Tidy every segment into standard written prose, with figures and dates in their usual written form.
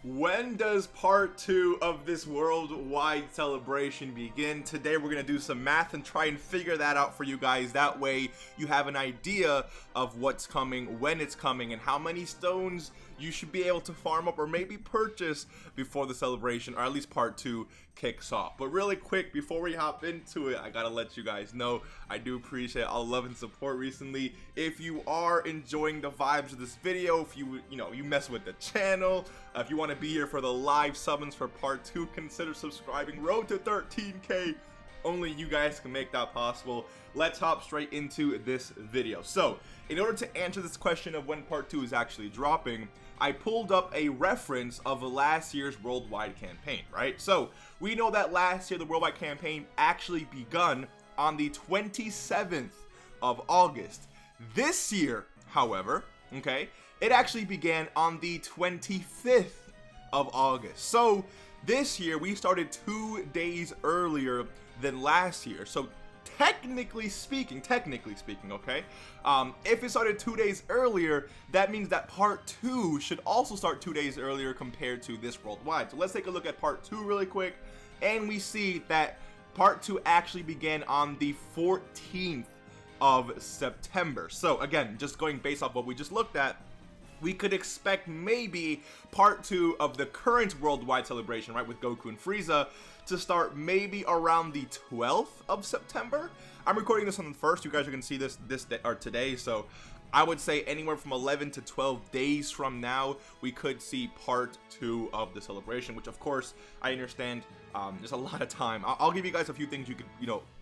When does part 2 of this worldwide celebration begin? Today we're going to do some math and try and figure that out for you guys. That way you have an idea of what's coming, when it's coming, and how many stones you should be able to farm up or maybe purchase before the celebration, or at least part 2 kicks off. But really quick, before we hop into it, I gotta let you guys know I do appreciate all the love and support recently. If you are enjoying the vibes of this video, if you mess with the channel, if you want to be here for the live summons for part 2, consider subscribing. Road to 13K. Only you guys can make that possible. Let's hop straight into this video. So, in order to answer this question of when part 2 is actually dropping, I pulled up a reference of last year's worldwide campaign, right? So, we know that last year the worldwide campaign actually begun on the 27th of August. This year, however, okay, it actually began on the 25th of August. So, this year we started 2 days earlier than last year. So technically speaking, okay, if it started 2 days earlier, that means that part 2 should also start 2 days earlier compared to this worldwide. So let's take a look at part 2 really quick, and we see that part 2 actually began on the 14th of September. So again, just going based off what we just looked at, we could expect maybe part 2 of the current worldwide celebration, right, with Goku and Frieza, to start maybe around the 12th of September. I'm recording this on the 1st. You guys are going to see this day, or today, so I would say anywhere from 11 to 12 days from now, we could see part 2 of the celebration, which of course, I understand there's a lot of time. I'll give you guys a few things you could,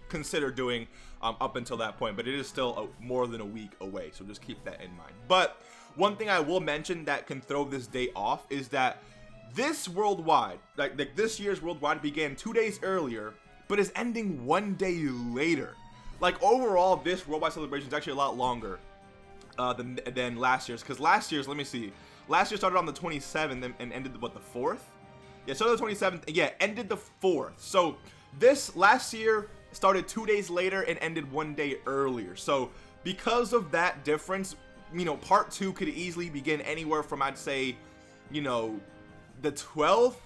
consider doing up until that point, but it is still more than a week away, so just keep that in mind. But one thing I will mention that can throw this day off is that this worldwide, like this year's worldwide, began 2 days earlier, but is ending 1 day later. Like overall, this worldwide celebration is actually a lot longer than last year's, because last year's, let me see, last year started on the 27th and ended what, the 4th? Yeah, started the 27th, yeah, ended the 4th. So this last year started 2 days later and ended 1 day earlier. So because of that difference, part 2 could easily begin anywhere from, I'd say, the 12th,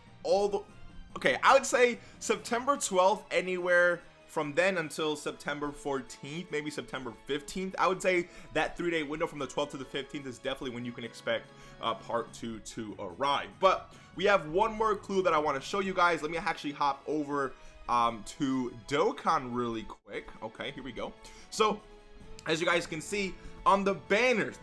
okay, I would say September 12th, anywhere from then until September 14th, maybe September 15th. I would say that 3-day window from the 12th to the 15th is definitely when you can expect part 2 to arrive. But we have one more clue that I want to show you guys. Let me actually hop over to Dokkan really quick. Okay, here we go. So as you guys can see on the banners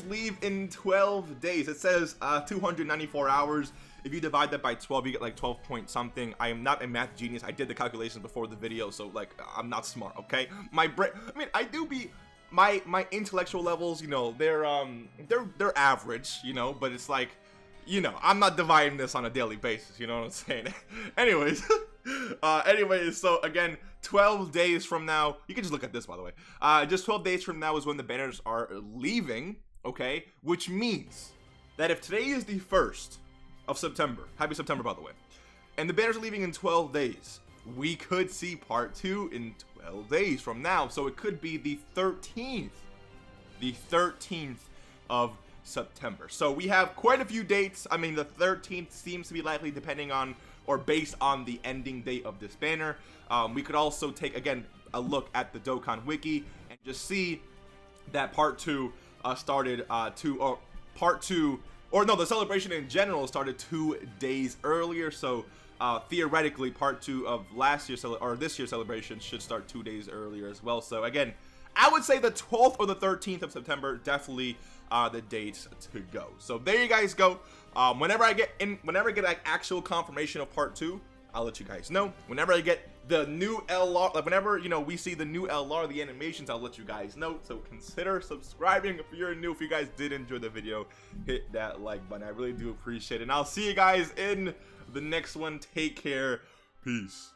leave in 12 days. It says 294 hours. If you divide that by 12, you get like 12 point something. I am not a math genius. I did the calculations before the video, so like I'm not smart, okay? My brain, I mean, I do be my intellectual levels, they're average, but it's like, I'm not dividing this on a daily basis, you know what I'm saying? Anyways, so again, 12 days from now, you can just look at this, by the way. Just 12 days from now is when the banners are leaving, okay? Which means that if today is the 1st of September, happy September, by the way, and the banners are leaving in 12 days, we could see part 2 in 12 days from now. So it could be the 13th of September. So we have quite a few dates. I mean, the 13th seems to be likely, depending on or based on the ending date of this banner. We could also take, again, a look at the Dokkan wiki and just see that part 2 started the celebration in general started 2 days earlier. So theoretically, part 2 of last year's or this year's celebration should start 2 days earlier as well. So again, I would say the 12th or the 13th of September, definitely the dates to go. So there you guys go. Whenever I get like actual confirmation of part 2, I'll let you guys know. Whenever I get the new LR, like whenever we see the new LR, the animations, I'll let you guys know. So consider subscribing if you're new. If you guys did enjoy the video, hit that like button. I really do appreciate it. And I'll see you guys in the next one. Take care. Peace.